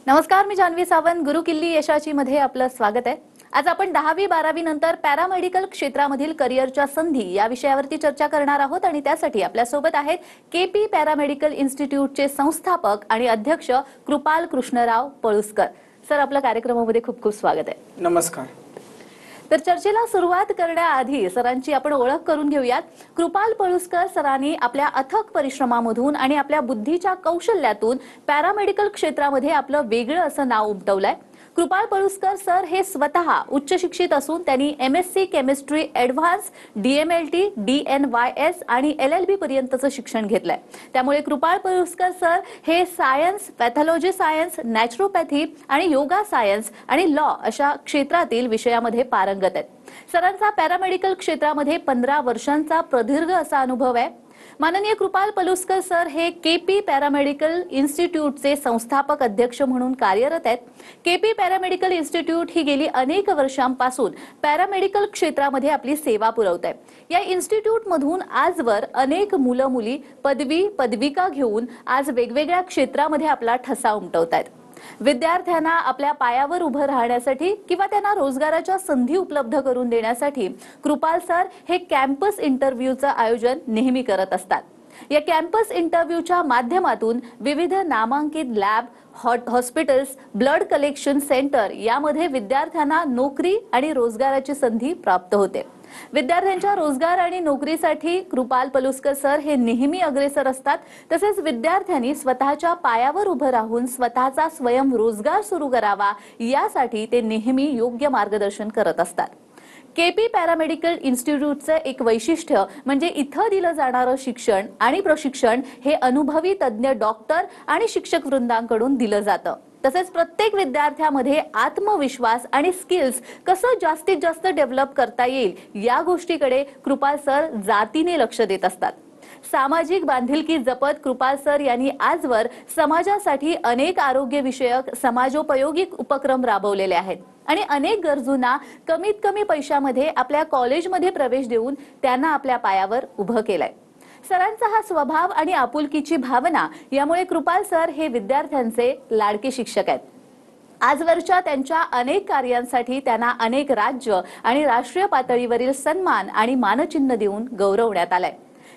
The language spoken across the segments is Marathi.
नमस्कार, मी जान्हवी सावंत. गुरु किल्ली यशाची मध्ये आपलं स्वागत आहे. आज आपण 10वी 12वी नंतर पॅरामेडिकल क्षेत्रामधील करिअरच्या संधी या विषयावरती चर्चा करणार आहोत आणि त्यासाठी आपल्या सोबत आहेत केपी पॅरामेडिकल इन्स्टिट्यूटचे संस्थापक आणि अध्यक्ष कृपाल कृष्णराव पळुसकर. सर, आपल्या कार्यक्रमामध्ये खूप खूप स्वागत आहे. नमस्कार. तर चर्चेला सुरुवात करण्याआधी सरांची आपण ओळख करून घेऊयात. कृपाल पळुसकर सरांनी आपल्या अथक परिश्रमामधून आणि आपल्या बुद्धीच्या कौशल्यातून पॅरामेडिकल क्षेत्रामध्ये आपलं वेगळं असं नाव उमटवलंय. कृपाल पळुसकर सर हे स्वतः उच्च शिक्षित असून त्यांनी MSc chemistry advance, DMLT, DNYS आणि LLB पर्यंतचं शिक्षण घेतलंय. त्यामुळे कृपाल पळुसकर सर हे सायन्स, पॅथॉलॉजी सायन्स, नॅचरोपॅथी आणि योगा सायन्स आणि लॉ अशा क्षेत्रातील विषयामध्ये पारंगत आहेत. सरांचा पॅरामेडिकल क्षेत्रामध्ये 15 वर्षांचा प्रदीर्घ असा अनुभव आहे. माननीय कृपाल पळुसकर सर हे केपी पॅरामेडिकल इन्स्टिट्यूटचे संस्थापक अध्यक्ष म्हणून कार्यरत आहेत. केपी पॅरामेडिकल इन्स्टिट्यूट ही गेली अनेक वर्षांपासून पॅरामेडिकल क्षेत्रामध्ये आपली सेवा पुरवत आहे. या इन्स्टिट्यूटमधून आजवर अनेक मुलं मुली पदवी पदविका घेऊन आज वेगवेगळ्या क्षेत्रामध्ये आपला ठसा उमटवत आहेत. विद्यार्थ्यांना आपल्या पायावर उभं राहण्यासाठी किंवा त्यांना रोजगाराच्या संधी उपलब्ध करून देण्यासाठी कृपाल सर हे कॅम्पस इंटरव्ह्यूचं आयोजन नेहमी करत असतात. या कॅम्पस इंटरव्ह्यूच्या माध्यमातून विविध नामांकित lab, hospitals, blood collection centre यामध्ये विद्यार्थ्यांना नोकरी आणि रोजगाराची संधी प्राप्त होते. विद्यार्थ्यांच्या रोजगार आणि नोकरीसाठी कृपाल पळुसकर सर हे नेहमी अग्रेसर असतात. तसेच विद्यार्थ्यांनी स्वतःच्या पायावर उभं राहून स्वतःचा स्वयंरोजगार सुरू करावा यासाठी ते नेहमी योग्य मार्गदर्शन करत असतात. केपी पॅरामेडिकल इन्स्टिट्यूटचं एक वैशिष्ट्य म्हणजे इथं दिलं जाणारं शिक्षण आणि प्रशिक्षण हे अनुभवी तज्ज्ञ डॉक्टर आणि शिक्षक वृंदांकडून दिलं जातं. तसेच प्रत्येक विद्यार्थ्यामध्ये आत्मविश्वास आणि स्किल्स कसं जास्तीत जास्त डेव्हलप करता येईल या गोष्टीकडे कृपाल सर जातीने लक्ष देत असतात. सामाजिक बांधिलकी जपत कृपाल सर यांनी आजवर समाजासाठी अनेक आरोग्यविषयक समाजोपयोगी उपक्रम राबवलेले आहेत आणि अनेक गरजूंना कमीत कमी पैशामध्ये आपल्या कॉलेजमध्ये प्रवेश देऊन त्यांना आपल्या पायावर उभं केलंय. सरांचा हा स्वभाव आणि आपुलकीची भावना यामुळे कृपाल सर हे विद्यार्थ्यांचे लाडके शिक्षक आहेत. आजवरच्या त्यांच्या अनेक कार्यांसाठी त्यांना अनेक राज्य आणि राष्ट्रीय पातळीवरील सन्मान आणि मानचिन्ह देऊन गौरवण्यात आलंय.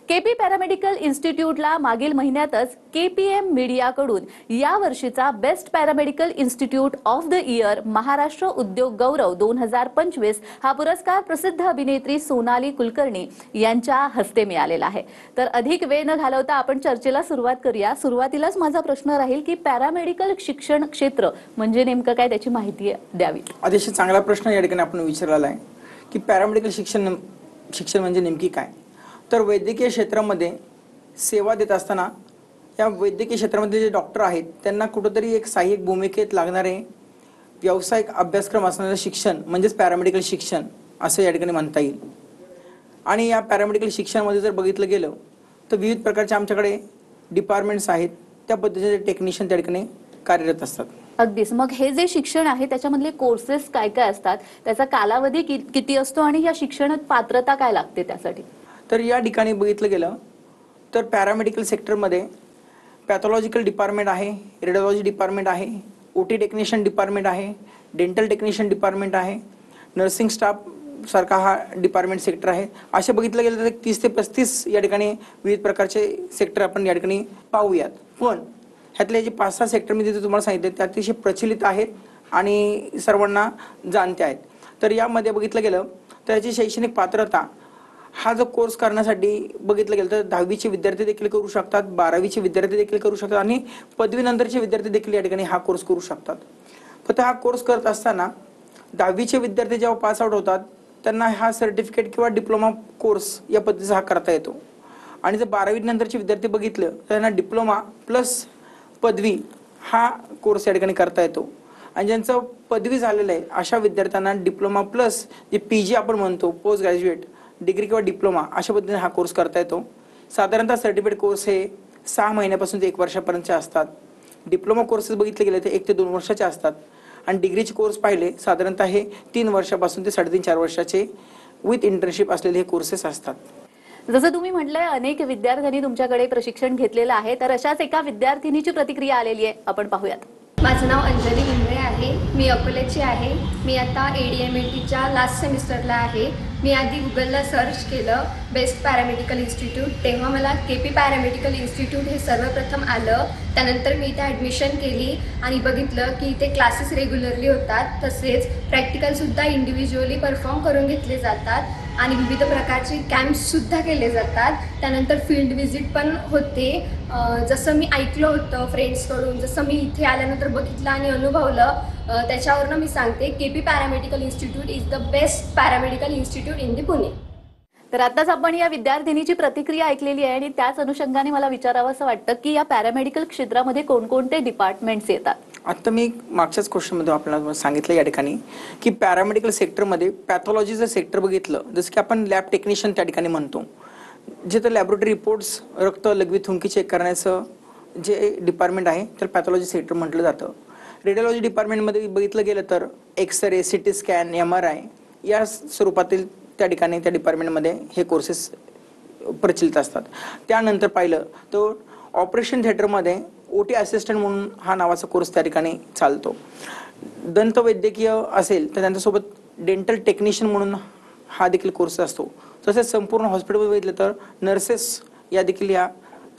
केपी पॅरामेडिकल इन्स्टिट्यूटला मागील महिन्यातच KPM मीडियाकडून या वर्षीचा best paramedical institute of the year Maharashtra उद्योग गौरव 2025 हा पुरस्कार प्रसिद्ध अभिनेत्री सोनाली कुलकर्णी यांच्या हस्ते मिळालेला आहे. तर अधिक वेळ न घालवता आपण चर्चेला सुरुवात करूया. सुरुवातीलाच माझा प्रश्न राहील की पॅरामेडिकल शिक्षण क्षेत्र म्हणजे नेमकं काय, त्याची माहिती द्यावी. अतिशय चांगला प्रश्न या ठिकाणी आपण विचारलेला आहे की पॅरामेडिकल शिक्षण म्हणजे नेमकी काय. तर वैद्यकीय क्षेत्रामध्ये सेवा देत असताना या वैद्यकीय क्षेत्रामध्ये जे डॉक्टर आहेत त्यांना कुठेतरी एक सहाय्यक भूमिकेत लागणारे व्यावसायिक अभ्यासक्रम असणारे शिक्षण म्हणजेच पॅरामेडिकल शिक्षण असं या ठिकाणी म्हणता येईल. आणि या पॅरामेडिकल शिक्षणामध्ये जर बघितलं गेलं तर विविध प्रकारचे आमच्याकडे डिपार्टमेंट्स आहेत, त्या पद्धतीचे टेक्निशियन त्या ठिकाणी कार्यरत असतात. अगदीच. मग हे जे शिक्षण आहे त्याच्यामधले कोर्सेस काय काय असतात, त्याचा कालावधी किती असतो आणि या शिक्षणात पात्रता काय लागते त्यासाठी? तर या ठिकाणी बघितलं गेलं तर पॅरामेडिकल सेक्टरमध्ये पॅथॉलॉजिकल डिपार्टमेंट आहे, रेडिओलॉजी डिपार्टमेंट आहे, OT टेक्निशियन डिपार्टमेंट आहे, डेंटल टेक्निशियन डिपार्टमेंट आहे, नर्सिंग स्टाफ सारखा हा डिपार्टमेंट सेक्टर आहे. असे बघितलं गेलं तर 30 ते 35 या ठिकाणी विविध प्रकारचे सेक्टर आपण या ठिकाणी पाहूयात. पण ह्यातले जे 5-6 सेक्टर मी तिथे तुम्हाला सांगितले ते अतिशय प्रचलित आहेत आणि सर्वांना जाणते आहेत. तर यामध्ये बघितलं गेलं तर याची शैक्षणिक पात्रता हा जो कोर्स करण्यासाठी बघितलं गेलं तर 10वीचे विद्यार्थी देखील करू शकतात, 12वीचे विद्यार्थी देखील करू शकतात आणि पदवीनंतरचे विद्यार्थी देखील या ठिकाणी हा कोर्स करू शकतात. फक्त हा कोर्स करत असताना 10वीचे विद्यार्थी जेव्हा पास आउट होतात त्यांना हा सर्टिफिकेट किंवा डिप्लोमा कोर्स या पद्धतीचा हा करता येतो. आणि जर 12वी नंतरचे विद्यार्थी बघितलं तर त्यांना डिप्लोमा प्लस पदवी हा कोर्स या ठिकाणी करता येतो. आणि ज्यांचं पदवी झालेलं आहे अशा विद्यार्थ्यांना डिप्लोमा प्लस जे PG आपण म्हणतो, पोस्ट ग्रॅज्युएट डिग्री किंवा डिप्लोमा अशा पद्धतीने हा कोर्स करता येतो. साधारणतः सर्टिफिकेट कोर्स हे 6 महिन्यापासून ते 1 वर्षापर्यंतचे असतात. डिप्लोमा कोर्सेस बघितले गेले तर 1 ते 2 वर्षाचे असतात आणि डिग्रीचे कोर्स पाहिले साधारणतः हे 3 वर्षापासून ते 3.5-4 वर्षाचे विथ इंटर्नशिप असलेले हे कोर्सेस असतात. जसं तुम्ही म्हटलंय अनेक विद्यार्थ्यांनी तुमच्याकडे प्रशिक्षण घेतलेलं आहे, तर अशाच एका विद्यार्थिनीची प्रतिक्रिया आलेली आहे, आपण पाहूयात. माझं नाव अंजली इंद्रे आहे. मी अकोल्याची आहे. मी आता ADMATच्या लास्ट सेमिस्टरला आहे. मी आधी गुगलला सर्च केलं बेस्ट पॅरामेडिकल इन्स्टिट्यूट, तेव्हा मला KP पॅरामेडिकल इन्स्टिट्यूट हे सर्वप्रथम आलं. त्यानंतर मी इथे ॲडमिशन केली आणि बघितलं की इथे क्लासेस रेग्युलरली होतात, तसेच प्रॅक्टिकलसुद्धा इंडिव्हिज्युअली परफॉर्म करून घेतले जातात आणि विविध प्रकारचे कॅम्प्ससुद्धा केले जातात. त्यानंतर फील्ड व्हिजिट पण होते. जसं मी ऐकलं होतं फ्रेंड्सकडून, जसं मी इथे आल्यानंतर बघितलं आणि अनुभवलं, त्याच्यावरनं मी सांगते KP paramedical institute is the best paramedical institute in the Pune. तर आताच आपण या विद्यार्थिनीची प्रतिक्रिया ऐकलेली आहे आणि त्याच अनुषंगाने मला विचारावं असं वाटतं की या पॅरामेडिकल क्षेत्रामध्ये कोणकोणते डिपार्टमेंट्स येतात. आता मी मागच्याच क्वेश्चनमध्ये आपल्याला सांगितलं या ठिकाणी की पॅरामेडिकल सेक्टरमध्ये पॅथॉलॉजीचं सेक्टर बघितलं, जसं की आपण लॅब टेक्निशियन त्या ठिकाणी म्हणतो, जिथं लॅबोरेटरी रिपोर्ट्स, रक्त, लघवी, थुंकी चेक करण्याचं जे डिपार्टमेंट आहे तर पॅथॉलॉजी सेक्टर म्हटलं जातं. रेडिओलॉजी डिपार्टमेंटमध्ये बघितलं गेलं तर एक्सरे, CT स्कॅन, MRI या स्वरूपातील त्या ठिकाणी त्या डिपार्टमेंटमध्ये हे कोर्सेस प्रचलित असतात. त्यानंतर पाहिलं तर ऑपरेशन थिएटरमध्ये OT असिस्टंट म्हणून हा नावाचा कोर्स त्या ठिकाणी चालतो. दंतवैद्यकीय असेल तर त्यांच्यासोबत डेंटल टेक्निशियन म्हणून हा देखील कोर्स असतो. तसेच संपूर्ण हॉस्पिटलमध्ये बघितलं तर नर्सेस या देखील या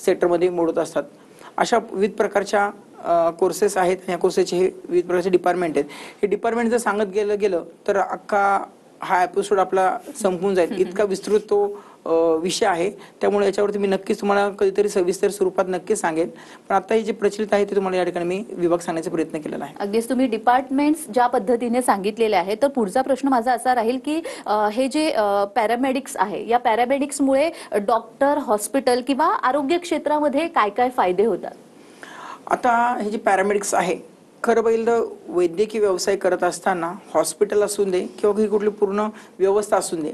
सेक्टरमध्ये मोडत असतात. अशा विविध प्रकारच्या कोर्सेस आहेत. या कोर्सेसचे हे विविध प्रकारचे डिपार्टमेंट आहेत. हे डिपार्टमेंट जर सांगत गेलं तर अख्खा हा एपिसोड आपला संपून जाईल, इतका विस्तृत तो विषय आहे. त्यामुळे याच्यावरती मी नक्कीच तुम्हाला कधीतरी सविस्तर स्वरूपात नक्की सांगेल. पण आता हे जे प्रचलित आहे ते तुम्हाला या ठिकाणी मी विभाग सांगण्याचा प्रयत्न केलेला आहे. अगदीच तुम्ही डिपार्टमेंट्स ज्या पद्धतीने सांगितलेले आहे, तर पुढचा प्रश्न माझा असा राहील की हे जे पॅरामेडिक्स आहे, या पॅरामेडिक्समुळे डॉक्टर, हॉस्पिटल किंवा आरोग्य क्षेत्रामध्ये काय काय फायदे होतात. आता हे जे पॅरामेडिक्स आहे, खरं पाहिलं वैद्यकीय व्यवसाय करत असताना हॉस्पिटल असून दे किंवा ही कुठली पूर्ण व्यवस्था असून दे,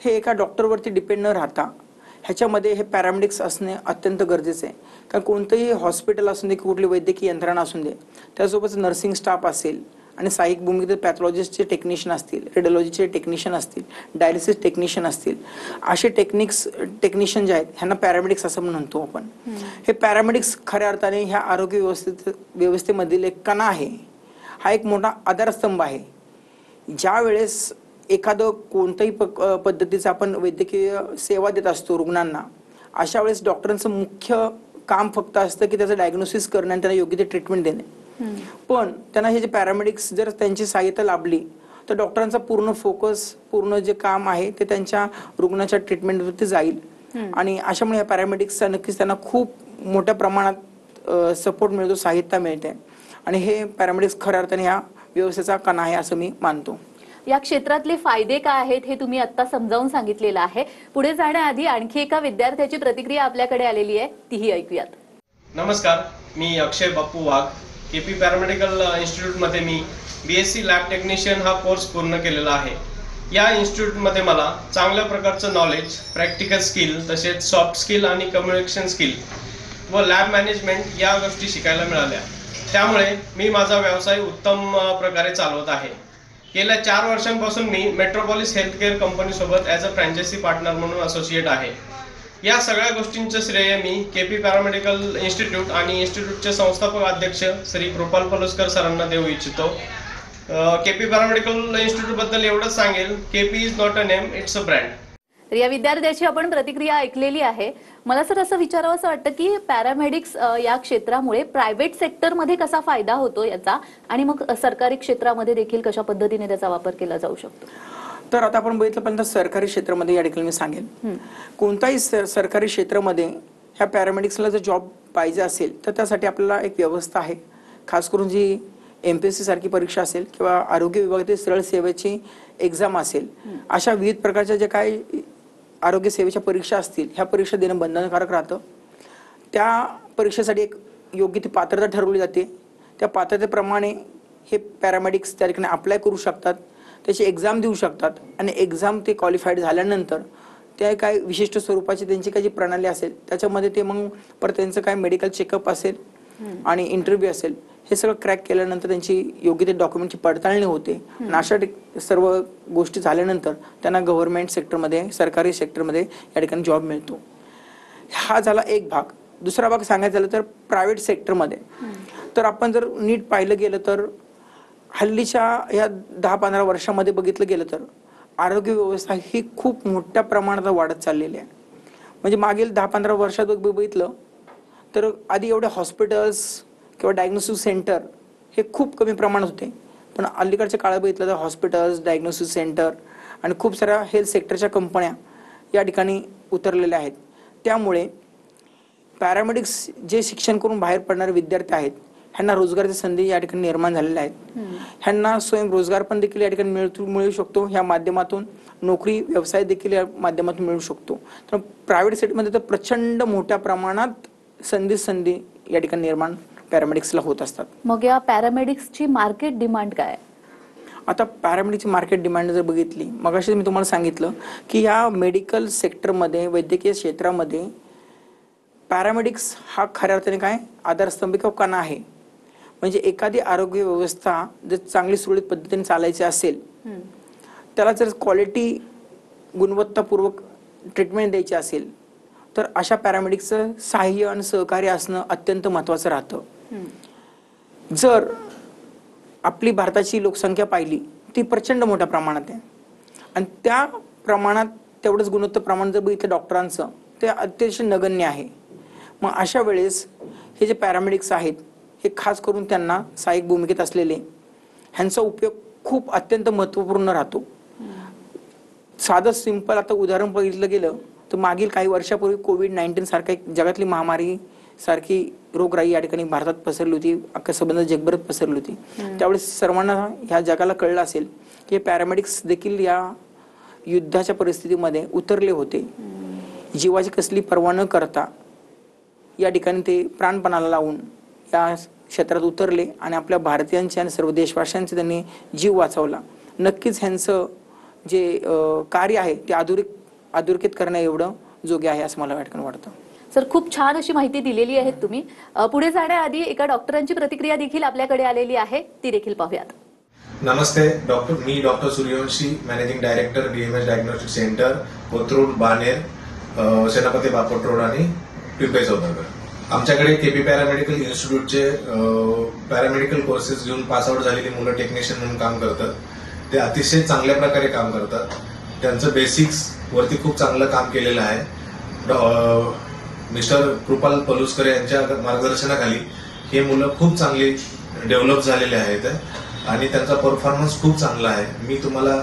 हे एका डॉक्टरवरती डिपेंड न राहता ह्याच्यामध्ये हे पॅरामेडिक्स असणे अत्यंत गरजेचे आहे. कारण कोणतंही हॉस्पिटल असून दे, कुठली वैद्यकीय यंत्रणा असून दे, त्यासोबत नर्सिंग स्टाफ असेल आणि सहाय्यक भूमिकेत पॅथॉलॉजिस्टचे टेक्निशियन असतील, रेडिओलॉजीचे टेक्निशियन असतील, डायलिसिस टेक्निशियन असतील, असे टेक्निशियन जे आहेत ह्यांना पॅरामेडिक्स असं म्हणतो आपण. हे पॅरामेडिक्स खऱ्या अर्थाने ह्या आरोग्य व्यवस्थेमधील एक कणा आहे. हा एक मोठा आधारस्तंभ आहे. ज्या वेळेस एखादं कोणत्याही पद्धतीचं आपण वैद्यकीय सेवा देत असतो रुग्णांना, अशा वेळेस डॉक्टरांचं मुख्य काम फक्त असतं की त्याचं डायग्नोसिस करणे आणि त्यांना योग्य ते ट्रीटमेंट देणे. पण त्यांना हे जे पॅरामेडिक्स जर त्यांची सहाय्यता लाभली तर डॉक्टरांचा पूर्ण फोकस, पूर्ण जे काम आहे ते त्यांच्या रुग्णाच्या ट्रीटमेंटवरती जाईल. आणि अशामुळे या पॅरामेडिक्सचा नक्कीच त्यांना खूप मोठ्या प्रमाणात सपोर्ट मिळतो, सहाय्यता मिळते. आणि हे पॅरामेडिक्स खऱ्या अर्थाने ह्या व्यवस्थेचा कणा आहे असं मी मानतो. या क्षेत्रातले फायदे काय आहेत हे तुम्ही आता समजावून सांगितलेलं आहे. पुढे जाण्याआधी आणखी एका विद्यार्थ्याची प्रतिक्रिया आपल्याकडे आलेली आहे, तीही ऐकूयात. नमस्कार, मी अक्षय बाप्पू वाघ. KP पॅरामेडिकल इन्स्टिट्यूटमध्ये मी BSc लॅब टेक्निशियन हा कोर्स पूर्ण केलेला आहे. या इन्स्टिट्यूटमध्ये मला चांगल्या प्रकारचं नॉलेज, प्रॅक्टिकल स्किल, तसेच सॉफ्ट स्किल आणि कम्युनिकेशन स्किल व लॅब मॅनेजमेंट या गोष्टी शिकायला मिळाल्या. त्यामुळे मी माझा व्यवसाय उत्तम प्रकारे चालवत आहे. गेल्या 4 वर्षांपासून मी मेट्रोपॉलिस हेल्थकेअर कंपनीसोबत ॲज अ फ्रँचायझी पार्टनर म्हणून असोसिएट आहे. या सगळ्या गोष्टींचं श्रेय मी KP पॅरामेडिकल इन्स्टिट्यूट आणि इन्स्टिट्यूटचे संस्थापक अध्यक्ष श्री कृपाल पलुस्कर सरांना देऊ इच्छितो. KP पॅरामेडिकल इन्स्टिट्यूटबद्दल एवढंच सांगेल, KP is not a name, it's a brand. तर या विद्यार्थ्याची आपण प्रतिक्रिया ऐकलेली आहे. मला सर असं विचारावं असं वाटतं की पॅरामेडिक्स या क्षेत्रामुळे प्रायव्हेट सेक्टरमध्ये कसा फायदा होतो याचा, आणि मग सरकारी क्षेत्रामध्ये देखील कशा पद्धतीने त्याचा वापर केला जाऊ शकतो. तर आता आपण बघितलं पण सरकारी क्षेत्रामध्ये या ठिकाणी मी सांगेन, कोणताही सरकारी क्षेत्रामध्ये ह्या पॅरामेडिक्सला जर जॉब पाहिजे असेल तर त्यासाठी आपल्याला एक व्यवस्था आहे. खास करून जी MPSC सारखी परीक्षा असेल किंवा आरोग्य विभागातील सरळ सेवेची एक्झाम असेल, अशा विविध प्रकारच्या ज्या काही आरोग्य सेवेच्या परीक्षा असतील, ह्या परीक्षा देणं बंधनकारक राहतं. त्या परीक्षेसाठी एक योग्य ती पात्रता ठरवली जाते. त्या पात्रतेप्रमाणे हे पॅरामेडिक्स त्या ठिकाणी अप्लाय करू शकतात, त्याची एक्झाम देऊ शकतात आणि एक्झाम ते क्वालिफाईड झाल्यानंतर त्या काय विशिष्ट स्वरूपाची त्यांची काही जी प्रणाली असेल त्याच्यामध्ये ते मग परत त्यांचं काय मेडिकल चेकअप असेल आणि इंटरव्ह्यू असेल, हे सगळं क्रॅक केल्यानंतर त्यांची योग्य ते डॉक्युमेंटची पडताळणी होते. आणि अशा सर्व गोष्टी झाल्यानंतर त्यांना गव्हर्नमेंट सेक्टरमध्ये, सरकारी सेक्टरमध्ये या ठिकाणी जॉब मिळतो. हा झाला एक भाग. दुसरा भाग सांगायचं झालं तर प्रायव्हेट सेक्टरमध्ये तर आपण जर नीट पाहिलं गेलं तर हल्लीच्या या 10-15 वर्षामध्ये बघितलं गेलं तर आरोग्य व्यवस्था ही खूप मोठ्या प्रमाणात वाढत चाललेली आहे. म्हणजे मागील 10-15 वर्षात बघितलं तर आधी एवढे हॉस्पिटल्स किंवा डायग्नोसिस सेंटर हे खूप कमी प्रमाणात होते, पण अलीकडच्या काळात बघितलं तर हॉस्पिटल्स, डायग्नोसिस सेंटर आणि खूप साऱ्या हेल्थ सेक्टरच्या कंपन्या या ठिकाणी उतरलेल्या आहेत. त्यामुळे पॅरामेडिक्स जे शिक्षण करून बाहेर पडणारे विद्यार्थी आहेत ह्यांना रोजगाराच्या संधी या ठिकाणी निर्माण झालेल्या आहेत. ह्यांना स्वयंरोजगार पण देखील या ठिकाणी मिळू शकतो. ह्या माध्यमातून नोकरी व्यवसाय देखील या माध्यमातून मिळू शकतो. तर प्रायव्हेट सेक्टरमध्ये तर प्रचंड मोठ्या प्रमाणात संधी या ठिकाणी निर्माण पॅरामेडिक्सला होत असतात. मग या पॅरामेडिक्सची मार्केट डिमांड काय आहे? आता पॅरामेडिक्सची मार्केट डिमांड जर बघितली, मगाशी मी तुम्हाला सांगितलं की या मेडिकल सेक्टरमध्ये, वैद्यकीय क्षेत्रामध्ये पॅरामेडिक्स हा खऱ्या अर्थाने काय आधारस्तंभ किंवा कणा आहे. म्हणजे एखादी आरोग्य व्यवस्था जर चांगली सुरळीत पद्धतीने चालायची असेल, त्याला जर क्वालिटी गुणवत्तापूर्वक ट्रीटमेंट द्यायची असेल तर अशा पॅरामेडिक्सचं सहाय्य आणि सहकार्य असणं अत्यंत महत्त्वाचं राहतं. जर आपली भारताची लोकसंख्या पाहिली ती प्रचंड मोठ्या प्रमाणात आहे आणि त्या प्रमाणात तेवढंच गुणवत्ता प्रमाण जर बघितलं डॉक्टरांचं ते अतिशय नगण्य आहे. मग अशा वेळेस हे जे पॅरामेडिक्स आहेत हे खास करून त्यांना सहाय्यक भूमिकेत असलेले ह्यांचा उपयोग खूप अत्यंत महत्त्वपूर्ण राहतो. साधं सिंपल आता उदाहरण बघितलं गेलं तर मागील काही वर्षापूर्वी कोविड-19 सारखा एक जगातली महामारी सारखी रोगराई या ठिकाणी भारतात पसरली होती, अख्खा संबंध जगभरात पसरली होती. त्यावेळेस सर्वांना ह्या जगाला कळलं असेल की पॅरामेडिक्स देखील या युद्धाच्या परिस्थितीमध्ये उतरले होते. जीवाची कसली पर्वा न करता या ठिकाणी ते प्राणपणाला लावून या क्षेत्रात उतरले आणि आपल्या भारतीयांचे आणि सर्व देशवासियांचे त्यांनी जीव वाचवला. नक्कीच ह्यांचं जे कार्य आहे ते अधोरेखित करण्या एवढं योग्य आहे असं मला वाटतं. सर, खूप छान अशी माहिती दिलेली आहे तुम्ही. पुढे जाण्याआधी एका डॉक्टरांची प्रतिक्रिया देखील आपल्याकडे आलेली आहे, ती देखील पाहूयात. नमस्ते डॉक्टर, मी doctor Suryavanshi, managing director BMS diagnostic centre, Kothrud, Baner, Senapati Bapat road आणि पिंपरी चौदागर. आमच्याकडे केपी पॅरामेडिकल इन्स्टिट्यूटचे पॅरामेडिकल कोर्सेस घेऊन पासआउट झालेली मुलं टेक्निशियन म्हणून काम करतात. ते अतिशय चांगल्या प्रकारे काम करतात. त्यांचं बेसिक्स वरती खूप चांगलं काम केलेलं आहे. मिस्टर कृपाल पलुस्कर यांच्या मार्गदर्शनाखाली हे मुलं खूप चांगली डेव्हलप झालेले आहेत आणि त्यांचा परफॉर्मन्स खूप चांगला आहे. मी तुम्हाला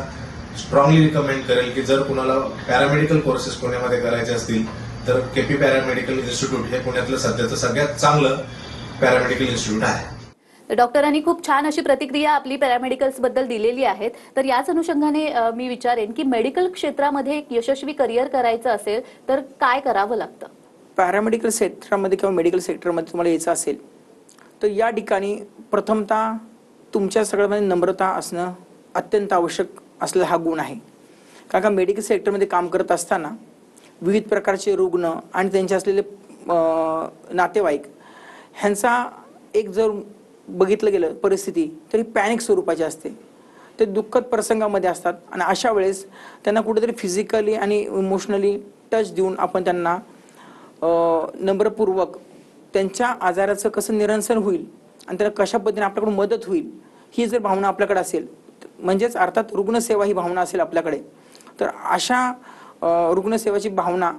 स्ट्रॉंगली रिकमेंड करेल की जर कुणाला पॅरामेडिकल कोर्सेस पुण्यामध्ये करायचे असतील तर केपी पॅरामेडिकल इन्स्टिट्यूट हे पुण्यातलं सध्याचं सगळ्यात चांगलं पॅरामेडिकल इन्स्टिट्यूट आहे. डॉक्टरांनी खूप छान अशी प्रतिक्रिया आपली पॅरामेडिकल्स बद्दल दिलेली आहेत. तर याच अनुषंगाने मी विचारेन की मेडिकल क्षेत्रामध्ये एक यशस्वी करिअर करायचं असेल तर काय करावं लागतं? पॅरामेडिकल सेक्टरमध्ये किंवा मेडिकल सेक्टरमध्ये तुम्हाला यायचं असेल तर या ठिकाणी प्रथमतः तुमच्या सगळ्यामध्ये नम्रता असणं अत्यंत आवश्यक असलेला हा गुण आहे. कारण का मेडिकल सेक्टरमध्ये काम करत असताना विविध प्रकारचे रुग्ण आणि त्यांचे असलेले नातेवाईक ह्यांचा एक जर बघितलं गेलं परिस्थिती तरी पॅनिक स्वरूपाची असते. ते दुःखद प्रसंगामध्ये असतात आणि अशा वेळेस त्यांना कुठेतरी फिजिकली आणि इमोशनली टच देऊन आपण त्यांना नम्रपूर्वक त्यांच्या आजाराचं कसं निरसन होईल आणि त्याला कशा पद्धतीने आपल्याकडून मदत होईल ही जर भावना आपल्याकडे असेल, म्हणजेच अर्थात रुग्णसेवा ही भावना असेल आपल्याकडे, तर अशा रुग्णसेवाची भावना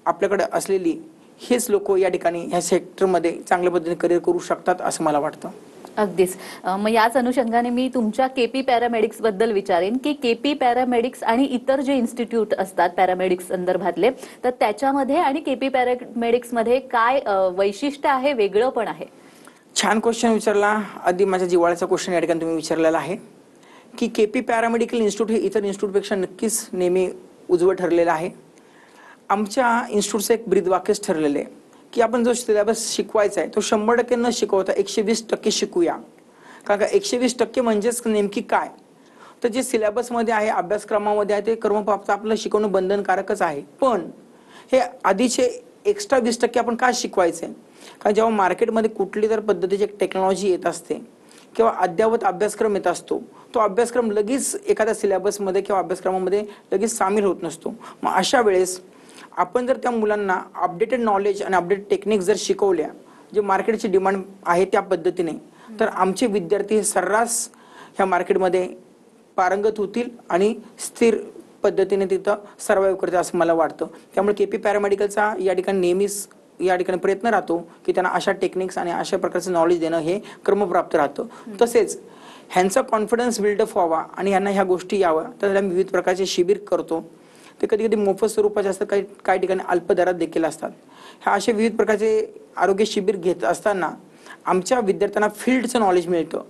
आपल्याकडे असलेली हेच लोक या ठिकाणी ह्या सेक्टरमध्ये चांगल्या पद्धतीने करिअर करू शकतात असं मला वाटतं. अगदीच. मग याच अनुषंगाने मी तुमच्या केपी पॅरामेडिक्स बद्दल विचारेन की केपी पॅरामेडिक्स आणि इतर जे इन्स्टिट्यूट असतात पॅरामेडिक्स संदर्भातले, तर त्याच्यामध्ये आणि केपी पॅरामेडिक्स मध्ये काय वैशिष्ट्य आहे, वेगळं पण आहे? छान क्वेश्चन विचारला. आधी माझ्या जिव्हाळ्याचा क्वेश्चन या ठिकाणी तुम्ही विचारलेला आहे की केपी पॅरामेडिकल इन्स्टिट्यूट हे इतर इन्स्टिट्यूटपेक्षा नक्कीच नेहमी उजवं ठरलेलं आहे. आमच्या इन्स्टिट्यूटचं एक ब्रीदवाक्यच ठरलेलं आहे की आपण जो सिलेबस शिकवायचा आहे तो 100% न शिकवता 120% शिकूया. कारण का 120% म्हणजेच नेमकी काय, तर जे सिलेबसमध्ये आहे, अभ्यासक्रमामध्ये आहे ते कर्मप्राप्त आपलं शिकवणं बंधनकारकच आहे. पण हे आधीचे एक्स्ट्रा 20% आपण का शिकवायचं आहे? कारण जेव्हा मार्केटमध्ये कुठली तर पद्धतीची एक टेक्नॉलॉजी येत असते किंवा अद्ययावत अभ्यासक्रम येत असतो, तो अभ्यासक्रम लगेच एखाद्या सिलेबसमध्ये किंवा अभ्यासक्रमामध्ये लगेच सामील होत नसतो. मग अशा वेळेस आपण जर त्या मुलांना अपडेटेड नॉलेज आणि अपडेटेड टेक्निक जर शिकवल्या, जे मार्केटची डिमांड आहे त्या पद्धतीने, तर आमचे विद्यार्थी हे सर्रास ह्या मार्केटमध्ये पारंगत होतील आणि स्थिर पद्धतीने तिथं सर्वाइव्ह करतील असं मला वाटतं. त्यामुळे केपी पॅरामेडिकलचा या ठिकाणी नेहमीच या ठिकाणी प्रयत्न राहतो की त्यांना अशा टेक्निक्स आणि अशा प्रकारचं नॉलेज देणं हे क्रमप्राप्त राहतं. तसेच ह्यांचा कॉन्फिडन्स बिल्डअप व्हावा आणि ह्यांना ह्या गोष्टी याव्या तर त्याला विविध प्रकारचे शिबिर करतो. ते कधी कधी मोफत स्वरूपाचे असतात, काही ठिकाणी अल्प दरात देखील असतात. ह्या असे विविध प्रकारचे आरोग्य शिबिर घेत असताना आमच्या विद्यार्थ्यांना फील्डचं नॉलेज मिळतं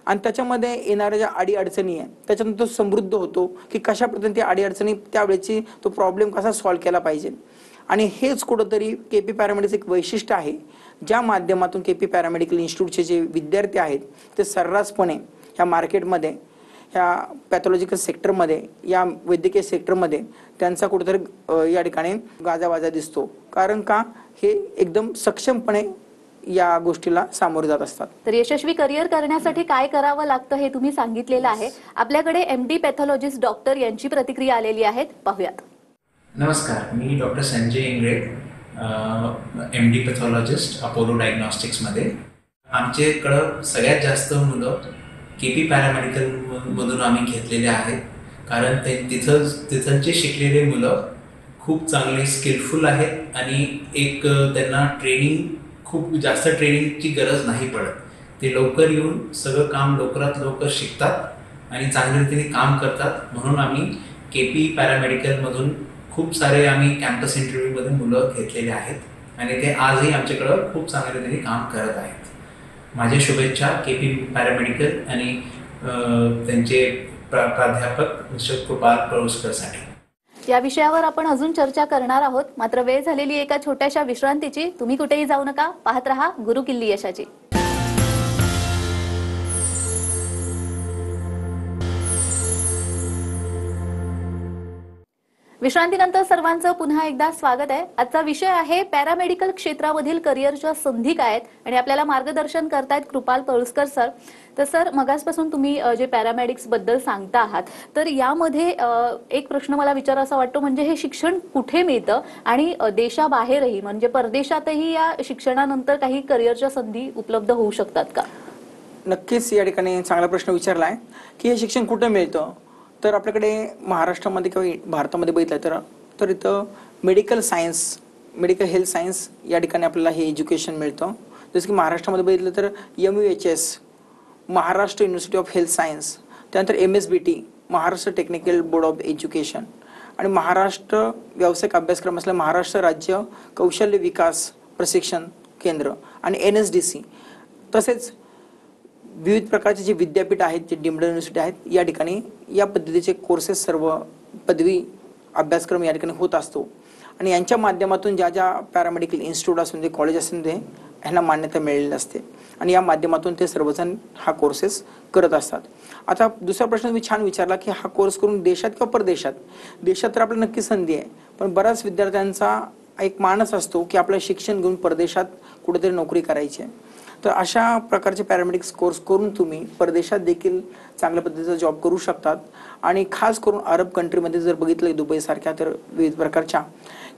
आणि त्याच्यामध्ये येणाऱ्या ज्या अडीअडचणी आहे त्याच्यातून तो समृद्ध होतो की कशा पद्धतीने त्या अडीअडचणी त्यावेळेची तो प्रॉब्लेम कसा सॉल्व्ह केला पाहिजे. आणि हेच कुठंतरी केपी पॅरामेडिकलचं एक वैशिष्ट्य आहे, ज्या माध्यमातून केपी पॅरामेडिकल इन्स्टिट्यूटचे जे विद्यार्थी आहेत ते सर्रासपणे ह्या मार्केटमध्ये, ह्या पॅथॉलॉजिकल सेक्टरमध्ये, या वैद्यकीय सेक्टरमध्ये त्यांचा कुठेतरी या ठिकाणी गाजावाजा दिसतो. कारण का, हे एकदम सक्षमपणे या गोष्टीला सामोरे जात असतात. तर यशस्वी करिअर करण्यासाठी काय करावं लागतं हे तुम्ही सांगितलेलं आहे. आपल्याकडे MD पॅथॉलॉजिस्ट डॉक्टर यांची प्रतिक्रिया आलेली आहे, पाहूयात. नमस्कार, मी doctor Sanjay Ingale, MD pathologist Apollo डायग्नॉस्टिक्समध्ये. आमच्याकडं सगळ्यात जास्त मुलं केपी पॅरामेडिकलमधून आम्ही घेतलेले आहेत, कारण तिथलचे शिकलेले मुलं खूप चांगले स्किलफुल आहेत आणि एक त्यांना खूप जास्त ट्रेनिंगची गरज नाही पडत. ते लवकर येऊन सगळं काम लवकरात लवकर शिकतात आणि चांगल्या रीतीने काम करतात. म्हणून आम्ही केपी पॅरामेडिकलमधून खूप सारे आम्ही कॅम्पस इंटरव्ह्यूमध्ये मुलं घेतलेले आहेत आणि ते आजही आमच्याकडं खूप चांगल्या रीतीने काम करत आहेत. माझ्या शुभेच्छा केपी पॅरामेडिकल आणि त्यांचे प्राध्यापक मिस्टर कृपाल पळुसकरसाठी. या विषयावर आपण अजून चर्चा करणार आहोत, मात्र वेळ झालेली एका छोट्याशा विश्रांतीची. तुम्ही कुठेही जाऊ नका, पाहत रहा गुरुकिल्ली यशाची. विश्रांतीनंतर सर्वांचं पुन्हा एकदा स्वागत आहे. आजचा विषय आहे पॅरामेडिकल क्षेत्रामधील करिअरच्या संधी काय आहेत आणि आपल्याला मार्गदर्शन करतायत कृपाल पळुसकर सर. तर सर, मगासपासून तुम्ही जे पॅरामेडिक्स बद्दल सांगता आहात, तर यामध्ये एक प्रश्न मला विचारायचा वाटतो, म्हणजे हे शिक्षण कुठे मिळतं आणि देशाबाहेरही म्हणजे परदेशातही या शिक्षणानंतर काही करिअरच्या संधी उपलब्ध होऊ शकतात का? नक्कीच या ठिकाणी चांगला प्रश्न विचारला आहे की हे शिक्षण कुठे मिळतं. तर आपल्याकडे महाराष्ट्रामध्ये किंवा भारतामध्ये बघितलं तर इथं मेडिकल हेल्थ सायन्स या ठिकाणी आपल्याला हे एज्युकेशन मिळतं. जसं की महाराष्ट्रामध्ये बघितलं तर MUHS Maharashtra university of health science, त्यानंतर MSBT Maharashtra technical board of education आणि महाराष्ट्र व्यावसायिक अभ्यासक्रम असलेला महाराष्ट्र राज्य कौशल्य विकास प्रशिक्षण केंद्र आणि NSDC. तसेच विविध प्रकारचे जे विद्यापीठ आहेत, जे डीम्ड युनिव्हर्सिटी आहेत, या ठिकाणी या पद्धतीचे कोर्सेस सर्व पदवी अभ्यासक्रम या ठिकाणी होत असतो आणि यांच्या माध्यमातून ज्या पॅरामेडिकल इन्स्टिट्यूट असून दे, कॉलेज असून दे, ह्यांना मान्यता मिळालेली असते आणि या माध्यमातून ते सर्वजण हा कोर्सेस करत असतात. आता दुसरा प्रश्न मी छान विचारला की हा कोर्स करून देशात किंवा परदेशात. देशात तर आपल्याला नक्की संधी आहे, पण बऱ्याच विद्यार्थ्यांचा एक मानस असतो की आपलं शिक्षण घेऊन परदेशात कुठेतरी नोकरी करायची आहे. तर अशा प्रकारचे पॅरामेडिक्स कोर्स करून तुम्ही परदेशात देखील चांगल्या पद्धतीचा जॉब करू शकतात आणि खास करून अरब कंट्रीमध्ये जर बघितलं दुबईसारख्या तर विविध प्रकारच्या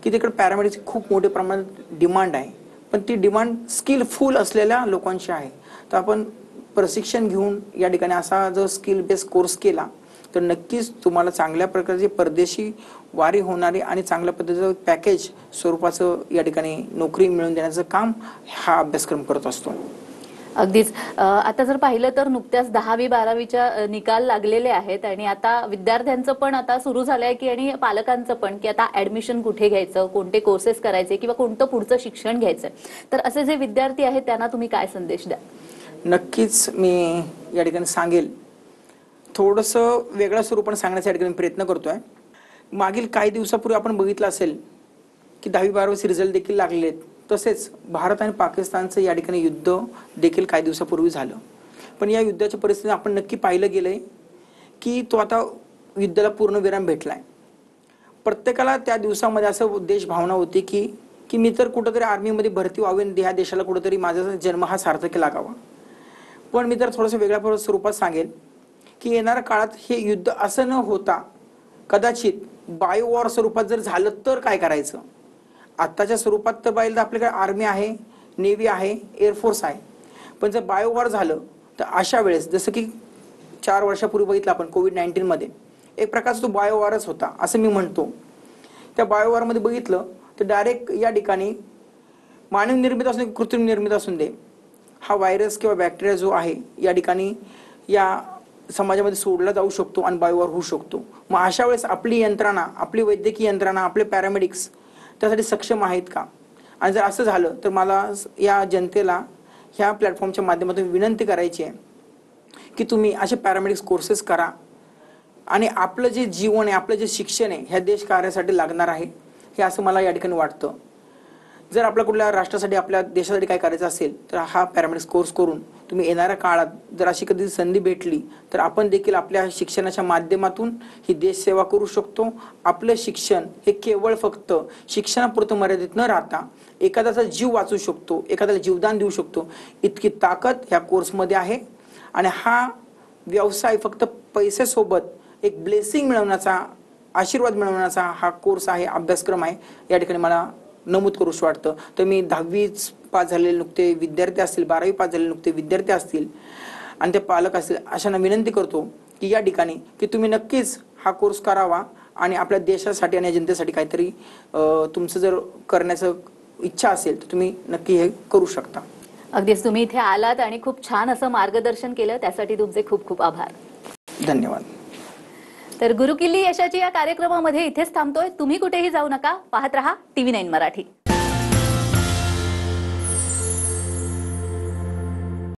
की तिकडे पॅरामेडिक्सची खूप मोठ्या प्रमाणात डिमांड आहे, पण ती डिमांड स्किलफुल असलेल्या लोकांची आहे. तर आपण प्रशिक्षण घेऊन या ठिकाणी असा जर स्किल बेस्ड कोर्स केला तर नक्कीच तुम्हाला चांगल्या प्रकारची परदेशी वारी होणारी आणि चांगल्या पद्धतीचं पॅकेज स्वरूपाचं या ठिकाणी नोकरी मिळवून देण्याचं काम हा अभ्यासक्रम करत असतो. अगदीच. आता जर पाहिलं तर नुकत्याच 10वी 12वीच्या निकाल लागलेले आहेत आणि आता विद्यार्थ्यांचं पण आता सुरू झालंय की आणि पालकांचं पण की आता ऍडमिशन कुठे घ्यायचं, कोणते कोर्सेस करायचे किंवा कोणतं पुढचं शिक्षण घ्यायचं. तर असे जे विद्यार्थी आहेत त्यांना तुम्ही काय संदेश द्या? नक्कीच मी या ठिकाणी सांगेल, थोडंसं वेगळ्या स्वरूपाने सांगण्याचा या ठिकाणी प्रयत्न करतोय. मागील काही दिवसापूर्वी आपण बघितलं असेल की 10वी 12वीचे रिझल्ट देखील लागलेले आहेत. तसेच भारत आणि पाकिस्तानचं या ठिकाणी युद्ध देखील काही दिवसापूर्वी झालं. पण या युद्धाच्या परिस्थितीत आपण नक्की पाहिलं गेलंय की तो आता युद्धाला पूर्ण विराम भेटलाय. प्रत्येकाला त्या दिवसामध्ये असं देश भावना होती की मी तर कुठंतरी आर्मीमध्ये भरती व्हावी आणि ह्या देशाला कुठंतरी माझा जन्म हा सार्थकी लागावा. पण मी तर थोडंसं वेगळ्या स्वरूपात सांगेल की येणाऱ्या काळात हे युद्ध असं न होता कदाचित बायोवॉर स्वरूपात जर झालं तर काय करायचं. आत्ताच्या स्वरूपात तर पाहिलं तर आपल्याकडे आर्मी आहे, नेव्ही आहे, एअरफोर्स आहे. पण जर बायोवॉर झालं तर अशा वेळेस जसं की 4 वर्षापूर्वी बघितलं आपण कोविड-19 मध्ये एक प्रकारचा तो बायोवॉरच होता असं मी म्हणतो. त्या बायोवॉरमध्ये बघितलं तर डायरेक्ट या ठिकाणी मानव निर्मित असून दे, कृत्रिम निर्मित असून दे, हा व्हायरस किंवा बॅक्टेरिया जो आहे या ठिकाणी या समाजामध्ये सोडला जाऊ शकतो आणि बायोवॉर होऊ शकतो. मग अशा वेळेस आपली यंत्रणा, आपली वैद्यकीय यंत्रणा, आपले पॅरामेडिक्स त्यासाठी सक्षम आहेत का. आणि जर असं झालं तर मला या जनतेला ह्या प्लॅटफॉर्मच्या माध्यमातून विनंती करायची आहे की तुम्ही असे पॅरामेडिक्स कोर्सेस करा आणि आपलं जे जीवन आहे, आपलं जे शिक्षण आहे ह्या देश कार्यासाठी लागणार आहे हे असं मला या ठिकाणी वाटतं. जर आपल्या कुठल्या राष्ट्रासाठी, आपल्या देशासाठी काय करायचं असेल तर हा पॅरामेडिक्स कोर्स करून तुम्ही येणाऱ्या काळात जर अशी कधी संधी भेटली तर आपण देखील आपल्या शिक्षणाच्या माध्यमातून ही देशसेवा करू शकतो. आपलं शिक्षण हे केवळ फक्त शिक्षणापुरतं मर्यादित न राहता एखाद्याचा जीव वाचू शकतो, एखाद्याला जीवदान देऊ शकतो, इतकी ताकद ह्या कोर्समध्ये आहे. आणि हा व्यवसाय फक्त पैसेसोबत एक ब्लेसिंग मिळवण्याचा, आशीर्वाद मिळवण्याचा हा कोर्स आहे, अभ्यासक्रम आहे, या ठिकाणी मला नमूद करूशी वाटतं. तर मी 10वी पास झालेले नुकते विद्यार्थी असतील, 12वी पास झालेले नुकते विद्यार्थी असतील आणि ते पालक असतील अशांना विनंती करतो की या ठिकाणी की तुम्ही नक्कीच हा कोर्स करावा आणि आपल्या देशासाठी आणि जनतेसाठी काहीतरी तुमचं जर करण्याचं इच्छा असेल तर तुम्ही नक्की हे करू शकता. अगदीच तुम्ही इथे आलात आणि खूप छान असं मार्गदर्शन केलं, त्यासाठी तुमचे खूप खूप आभार. धन्यवाद. तर गुरुकिल्ली यशाची या कार्यक्रमामध्ये इथेच थांबतोय. तुम्ही कुठेही जाऊ नका, पाहत रहा TV9 मराठी.